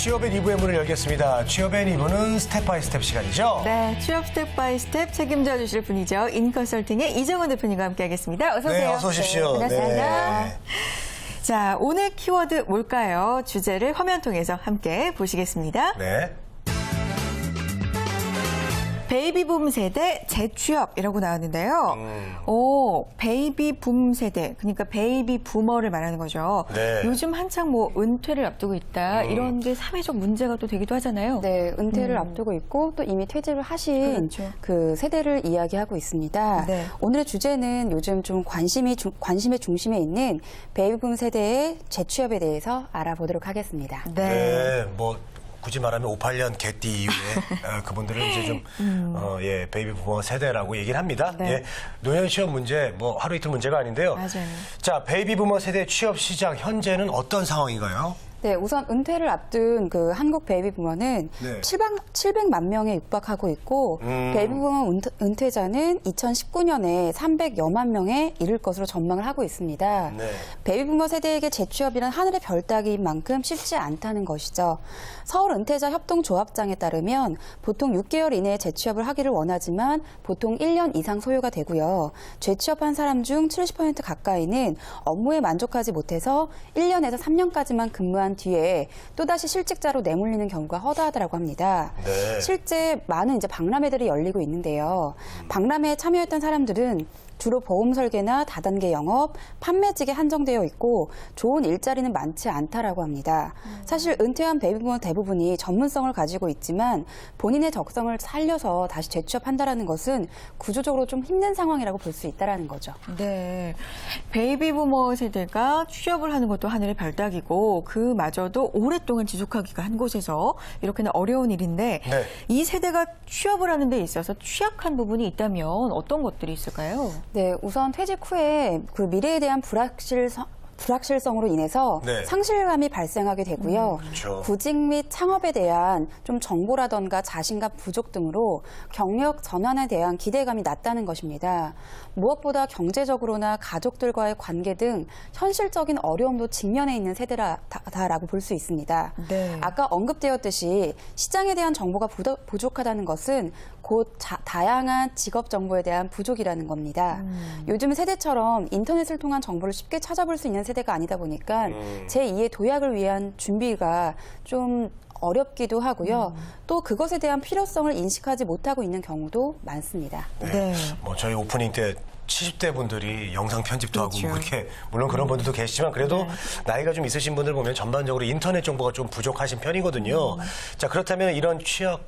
취업엔 2부의 문을 열겠습니다. 취업엔 2부는 스텝 바이 스텝 시간이죠? 네, 취업 스텝 바이 스텝 책임져 주실 분이죠. 인컨설팅의 이정원 대표님과 함께하겠습니다. 어서 오세요. 네, 어서 오십시오. 네, 반갑습니다. 네. 자, 오늘 키워드 뭘까요? 주제를 화면 통해서 함께 보시겠습니다. 네. 베이비붐 세대 재취업이라고 나왔는데요. 베이비붐 세대, 그러니까 베이비 부머를 말하는 거죠. 네. 요즘 한창 뭐 은퇴를 앞두고 있다 이런 게 사회적 문제가 또 되기도 하잖아요. 네, 은퇴를 앞두고 있고 또 이미 퇴직을 하신 그렇죠. 그 세대를 이야기하고 있습니다. 네. 오늘의 주제는 요즘 좀 관심의 중심에 있는 베이비붐 세대의 재취업에 대해서 알아보도록 하겠습니다. 네, 뭐 굳이 말하면 58년 개띠 이후에 그분들은 이제 좀 베이비 부머 세대라고 얘기를 합니다. 네. 예, 노년 취업 문제 뭐 하루 이틀 문제가 아닌데요. 맞아요. 자, 베이비 부머 세대 취업 시장 현재는 어떤 상황인가요? 네, 우선 은퇴를 앞둔 그 한국 베이비부머는 네. 700만 명에 육박하고 있고 베이비부머 은퇴자는 2019년에 300여만 명에 이를 것으로 전망을 하고 있습니다. 네. 베이비부머 세대에게 재취업이란 하늘의 별 따기인 만큼 쉽지 않다는 것이죠. 서울 은퇴자 협동조합장에 따르면 보통 6개월 이내에 재취업을 하기를 원하지만 보통 1년 이상 소요가 되고요. 재취업한 사람 중 70% 가까이는 업무에 만족하지 못해서 1년에서 3년까지만 근무한 뒤에 또다시 실직자로 내몰리는 경우가 허다하다고 합니다. 네. 실제 많은 이제 박람회들이 열리고 있는데요. 박람회에 참여했던 사람들은 주로 보험 설계나 다단계 영업, 판매직에 한정되어 있고 좋은 일자리는 많지 않다라고 합니다. 사실 은퇴한 베이비부머 대부분이 전문성을 가지고 있지만 본인의 적성을 살려서 다시 재취업한다라는 것은 구조적으로 좀 힘든 상황이라고 볼 수 있다라는 거죠. 네, 베이비부머 세대가 취업을 하는 것도 하늘의 별따기고 그마저도 오랫동안 지속하기가 한 곳에서 이렇게는 어려운 일인데 네. 이 세대가 취업을 하는 데 있어서 취약한 부분이 있다면 어떤 것들이 있을까요? 네, 우선 퇴직 후에 그 미래에 대한 불확실성으로 인해서 네. 상실감이 발생하게 되고요. 그렇죠. 구직 및 창업에 대한 좀 정보라던가 자신감 부족 등으로 경력 전환에 대한 기대감이 낮다는 것입니다. 무엇보다 경제적으로나 가족들과의 관계 등 현실적인 어려움도 직면해 있는 세대다라고 볼 수 있습니다. 네. 아까 언급되었듯이 시장에 대한 정보가 부족하다는 것은 곧 다양한 직업 정보에 대한 부족이라는 겁니다. 요즘 세대처럼 인터넷을 통한 정보를 쉽게 찾아볼 수 있는 세대가 아니다 보니까 제2의 도약을 위한 준비가 좀 어렵기도 하고요. 또 그것에 대한 필요성을 인식하지 못하고 있는 경우도 많습니다. 네. 뭐 저희 오프닝 때 70대 분들이 영상 편집도 하고 그렇죠. 뭐 그렇게 물론 그런 분들도 계시지만 그래도 나이가 좀 있으신 분들 보면 전반적으로 인터넷 정보가 좀 부족하신 편이거든요. 자, 그렇다면 이런 취약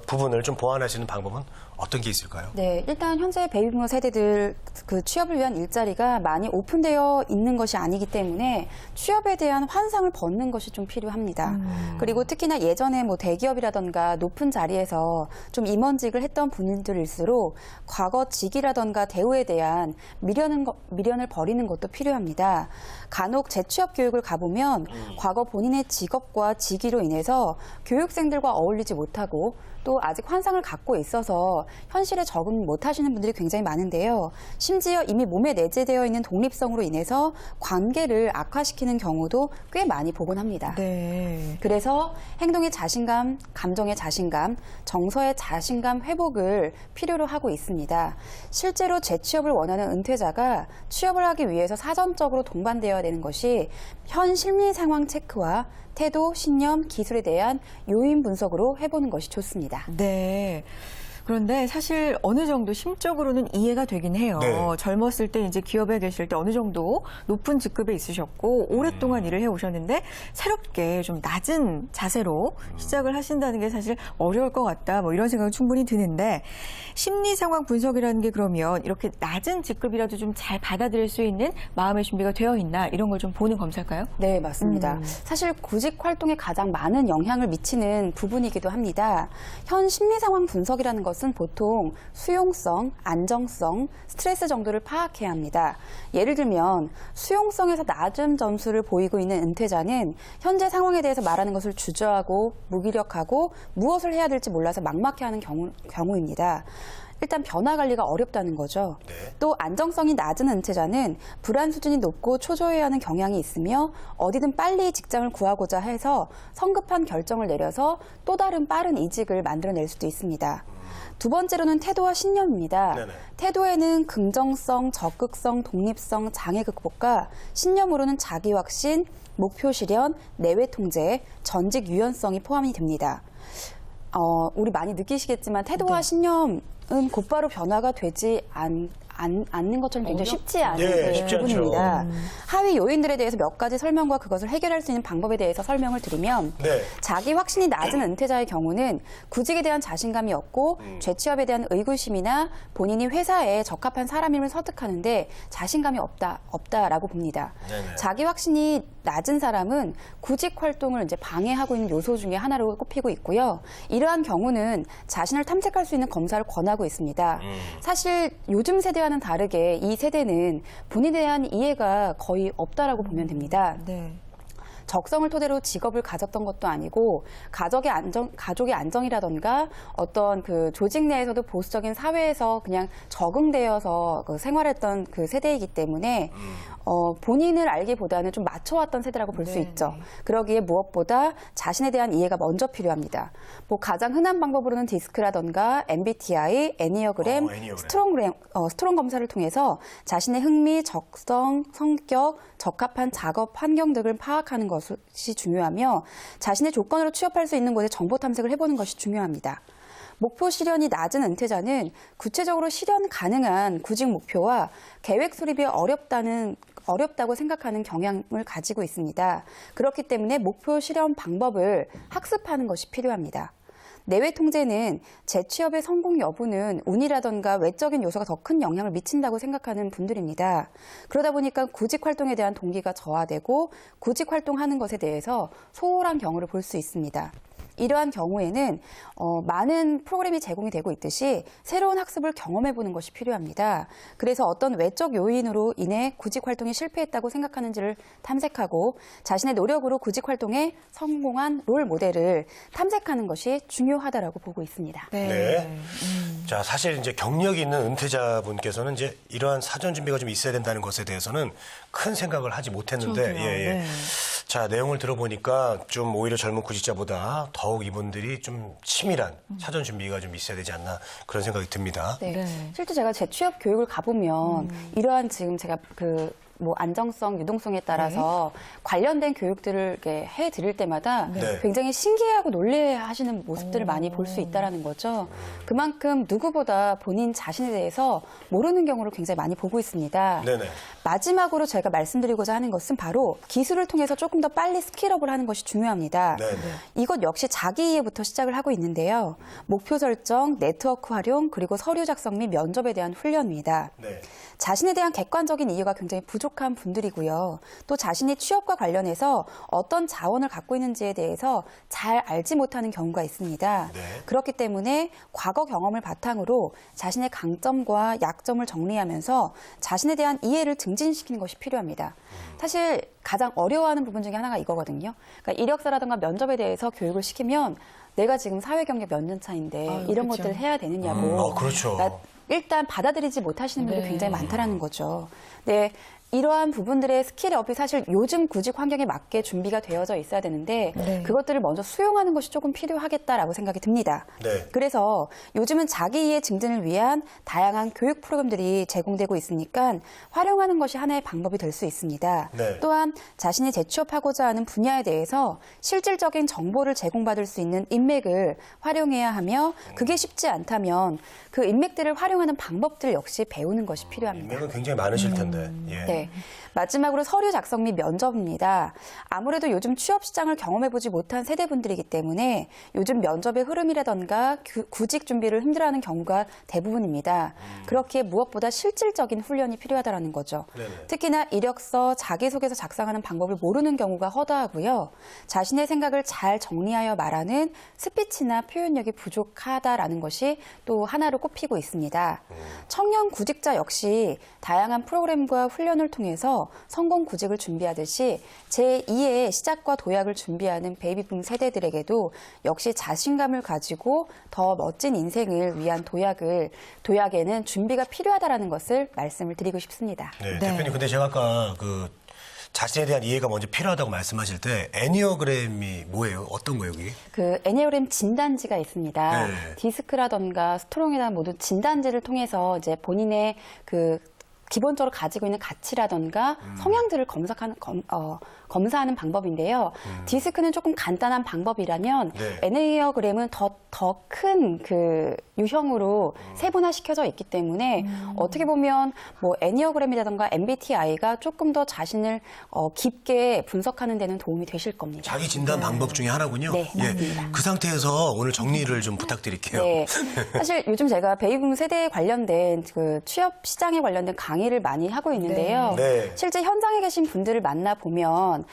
부분을 좀 보완할 수 있는 방법은 어떤 게 있을까요? 네, 일단 현재 베이비부머 세대들 그 취업을 위한 일자리가 많이 오픈되어 있는 것이 아니기 때문에 취업에 대한 환상을 벗는 것이 좀 필요합니다. 그리고 특히나 예전에 뭐 대기업이라던가 높은 자리에서 좀 임원직을 했던 분들일수록 과거 직이라던가 대우에 대한 미련을 버리는 것도 필요합니다. 간혹 재취업 교육을 가보면 과거 본인의 직업과 직위로 인해서 교육생들과 어울리지 못하고 또 아직 환상을 갖고 있어서 현실에 적응 못하시는 분들이 굉장히 많은데요. 심지어 이미 몸에 내재되어 있는 독립성으로 인해서 관계를 악화시키는 경우도 꽤 많이 보곤 합니다. 네. 그래서 행동의 자신감, 감정의 자신감, 정서의 자신감 회복을 필요로 하고 있습니다. 실제로 재취업을 원하는 은퇴자가 취업을 하기 위해서 사전적으로 동반되어야 되는 것이 현 심리 상황 체크와 태도, 신념, 기술에 대한 요인 분석으로 해보는 것이 좋습니다. 네. 그런데 사실 어느 정도 심적으로는 이해가 되긴 해요. 네. 젊었을 때 이제 기업에 계실 때 어느 정도 높은 직급에 있으셨고 오랫동안 일을 해오셨는데 새롭게 좀 낮은 자세로 시작을 하신다는 게 사실 어려울 것 같다. 뭐 이런 생각은 충분히 드는데 심리 상황 분석이라는 게 그러면 이렇게 낮은 직급이라도 좀 잘 받아들일 수 있는 마음의 준비가 되어 있나 이런 걸 좀 보는 검사일까요? 네, 맞습니다. 사실 구직 활동에 가장 많은 영향을 미치는 부분이기도 합니다. 현 심리 상황 분석이라는 것은 보통 수용성, 안정성, 스트레스 정도를 파악해야 합니다. 예를 들면 수용성에서 낮은 점수를 보이고 있는 은퇴자는 현재 상황에 대해서 말하는 것을 주저하고 무기력하고 무엇을 해야 될지 몰라서 막막해하는 경우입니다. 일단 변화 관리가 어렵다는 거죠. 네. 또 안정성이 낮은 은퇴자는 불안 수준이 높고 초조해하는 경향이 있으며 어디든 빨리 직장을 구하고자 해서 성급한 결정을 내려서 또 다른 빠른 이직을 만들어낼 수도 있습니다. 두 번째로는 태도와 신념입니다. 네네. 태도에는 긍정성, 적극성, 독립성, 장애 극복과 신념으로는 자기 확신, 목표 실현, 내외 통제, 전직 유연성이 포함이 됩니다. 우리 많이 느끼시겠지만 태도와 신념은 곧바로 변화가 되지 않는 것처럼 굉장히 쉽지 않은 예, 쉽지 않죠. 부분입니다. 하위 요인들에 대해서 몇 가지 설명과 그것을 해결할 수 있는 방법에 대해서 설명을 드리면 네. 자기 확신이 낮은 은퇴자의 경우는 구직에 대한 자신감이 없고 재취업에 대한 의구심이나 본인이 회사에 적합한 사람임을 설득하는데 자신감이 없다라고 봅니다. 네네. 자기 확신이 낮은 사람은 구직 활동을 이제 방해하고 있는 요소 중에 하나로 꼽히고 있고요. 이러한 경우는 자신을 탐색할 수 있는 검사를 권하고 있습니다. 사실 요즘 세대와는 다르게 이 세대는 본인에 대한 이해가 거의 없다라고 보면 됩니다. 네. 적성을 토대로 직업을 가졌던 것도 아니고 가족의 안정이라던가 어떤 그 조직 내에서도 보수적인 사회에서 그냥 적응되어서 생활했던 그 세대이기 때문에 본인을 알기보다는 좀 맞춰왔던 세대라고 볼 수 네, 있죠. 네. 그러기에 무엇보다 자신에 대한 이해가 먼저 필요합니다. 뭐 가장 흔한 방법으로는 디스크라던가 MBTI, 애니어그램, 애니어그램. 스트롱 검사를 통해서 자신의 흥미, 적성, 성격, 적합한 작업 환경 등을 파악하는 것이 중요하며 자신의 조건으로 취업할 수 있는 곳에 정보 탐색을 해보는 것이 중요합니다. 목표 실현이 낮은 은퇴자는 구체적으로 실현 가능한 구직 목표와 계획 수립이 어렵다고 생각하는 경향을 가지고 있습니다. 그렇기 때문에 목표 실현 방법을 학습하는 것이 필요합니다. 내외 통제는 재취업의 성공 여부는 운이라던가 외적인 요소가 더 큰 영향을 미친다고 생각하는 분들입니다. 그러다 보니까 구직 활동에 대한 동기가 저하되고 구직 활동하는 것에 대해서 소홀한 경우를 볼 수 있습니다. 이러한 경우에는 많은 프로그램이 제공이 되고 있듯이 새로운 학습을 경험해보는 것이 필요합니다. 그래서 어떤 외적 요인으로 인해 구직 활동이 실패했다고 생각하는지를 탐색하고 자신의 노력으로 구직 활동에 성공한 롤 모델을 탐색하는 것이 중요하다라고 보고 있습니다. 네. 자, 사실 이제 경력이 있는 은퇴자분께서는 이제 이러한 사전 준비가 좀 있어야 된다는 것에 대해서는 큰 생각을 하지 못했는데, 저도요. 네. 자, 내용을 들어보니까 좀 오히려 젊은 구직자보다 더욱 이분들이 좀 치밀한 사전 준비가 좀 있어야 되지 않나 그런 생각이 듭니다. 네. 네. 실제 제가 재취업 교육을 가보면 이러한 지금 제가 안정성, 유동성에 따라서 관련된 교육들을 이렇게 해드릴 때마다 네. 굉장히 신기해하고 놀래하시는 모습들을 많이 볼 수 있다라는 거죠. 그만큼 누구보다 본인 자신에 대해서 모르는 경우를 굉장히 많이 보고 있습니다. 네네. 마지막으로 제가 말씀드리고자 하는 것은 바로 기술을 통해서 조금 더 빨리 스킬업을 하는 것이 중요합니다. 네네. 이것 역시 자기 이해부터 시작을 하고 있는데요. 목표 설정, 네트워크 활용, 그리고 서류 작성 및 면접에 대한 훈련입니다. 네. 자신에 대한 객관적인 이해가 굉장히 부족한 분들이고요. 또 자신이 취업과 관련해서 어떤 자원을 갖고 있는지에 대해서 잘 알지 못하는 경우가 있습니다. 네. 그렇기 때문에 과거 경험을 바탕으로 자신의 강점과 약점을 정리하면서 자신에 대한 이해를 증진시키는 것이 필요합니다. 사실 가장 어려워하는 부분 중에 하나가 이거거든요. 그러니까 이력서라든가 면접에 대해서 교육을 시키면 내가 지금 사회 경력 몇 년 차인데 이런 그렇죠. 것들을 해야 되느냐고. 그렇죠. 그러니까 일단 받아들이지 못하시는 분들이 네. 굉장히 많다라는 거죠. 네. 이러한 부분들의 스킬업이 사실 요즘 구직 환경에 맞게 준비가 되어져 있어야 되는데 네. 그것들을 먼저 수용하는 것이 조금 필요하겠다라고 생각이 듭니다. 네. 그래서 요즘은 자기 이해 증진을 위한 다양한 교육 프로그램들이 제공되고 있으니까 활용하는 것이 하나의 방법이 될 수 있습니다. 네. 또한 자신이 재취업하고자 하는 분야에 대해서 실질적인 정보를 제공받을 수 있는 인맥을 활용해야 하며 그게 쉽지 않다면 그 인맥들을 활용하는 방법들 역시 배우는 것이 필요합니다. 인맥은 굉장히 많으실 텐데. 예. 네. 마지막으로 서류 작성 및 면접입니다. 아무래도 요즘 취업 시장을 경험해보지 못한 세대분들이기 때문에 요즘 면접의 흐름이라던가 구직 준비를 힘들어하는 경우가 대부분입니다. 그렇기에 무엇보다 실질적인 훈련이 필요하다는 거죠. 네네. 특히나 이력서, 자기소개서 작성하는 방법을 모르는 경우가 허다하고요. 자신의 생각을 잘 정리하여 말하는 스피치나 표현력이 부족하다라는 것이 또 하나로 꼽히고 있습니다. 청년 구직자 역시 다양한 프로그램과 훈련을 통해서 성공 구직을 준비하듯이 제2의 시작과 도약을 준비하는 베이비붐 세대들에게도 역시 자신감을 가지고 더 멋진 인생을 위한 도약에는 준비가 필요하다라는 것을 말씀을 드리고 싶습니다. 네, 네. 대표님, 근데 제가 아까 자신에 대한 이해가 먼저 필요하다고 말씀하실 때 애니어그램이 뭐예요? 어떤 거예요, 그게? 그 애니어그램 진단지가 있습니다. 네. 디스크라던가 스트롱이나 모두 진단지를 통해서 이제 본인의 기본적으로 가지고 있는 가치라던가 성향들을 검사하는 방법인데요. 디스크는 조금 간단한 방법이라면 네. 애니어그램은 더 큰 그 유형으로 세분화시켜져 있기 때문에 어떻게 보면 뭐 애니어그램이라던가 MBTI가 조금 더 자신을 깊게 분석하는 데는 도움이 되실 겁니다. 자기 진단 방법 중에 하나군요. 네, 맞습니다. 그 상태에서 오늘 정리를 좀 부탁드릴게요. 네. 사실 요즘 제가 베이비붐 세대에 관련된 그 취업 시장에 관련된 강의를 많이 하고 있는데요. 네. 실제 현장에 계신 분들을 만나보면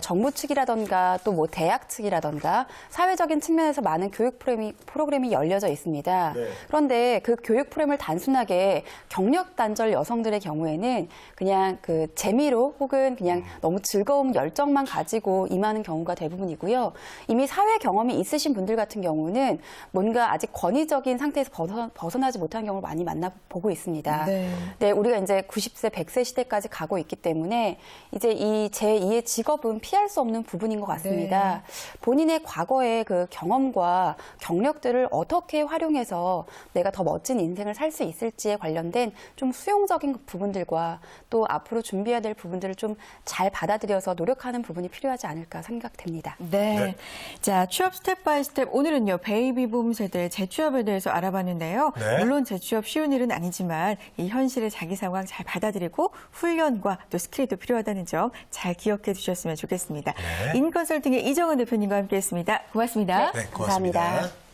정부 측이라던가 또 뭐 대학 측이라던가 사회적인 측면에서 많은 교육 프로그램이 열려져 있습니다. 네. 그런데 그 교육 프로그램을 단순하게 경력 단절 여성들의 경우에는 그냥 그 재미로 혹은 그냥 너무 즐거움, 열정만 가지고 임하는 경우가 대부분이고요. 이미 사회 경험이 있으신 분들 같은 경우는 뭔가 아직 권위적인 상태에서 벗어나지 못한 경우를 많이 만나보고 있습니다. 네. 네, 우리가 이제 90세, 100세 시대까지 가고 있기 때문에 이제 이 제2의 직업은 피할 수 없는 부분인 것 같습니다. 본인의 과거의 그 경험과 경력들을 어떻게 활용해서 내가 더 멋진 인생을 살 수 있을지에 관련된 좀 수용적인 부분들과 또 앞으로 준비해야 될 부분들을 좀 잘 받아들여서 노력하는 부분이 필요하지 않을까 생각됩니다. 네. 네. 자, 취업 스텝 바이 스텝 오늘은요. 베이비붐 세대의 재취업에 대해서 알아봤는데요. 네. 물론 재취업 쉬운 일은 아니지만 이 현실의 자기 상황 잘 받아들이고 훈련과 또 스킬이 또 필요하다는 점 잘 기억해 주셨으면 좋겠습니다. 네. 인컨설팅의 이정은 대표님과 함께했습니다. 고맙습니다. 네, 고맙습니다. 감사합니다.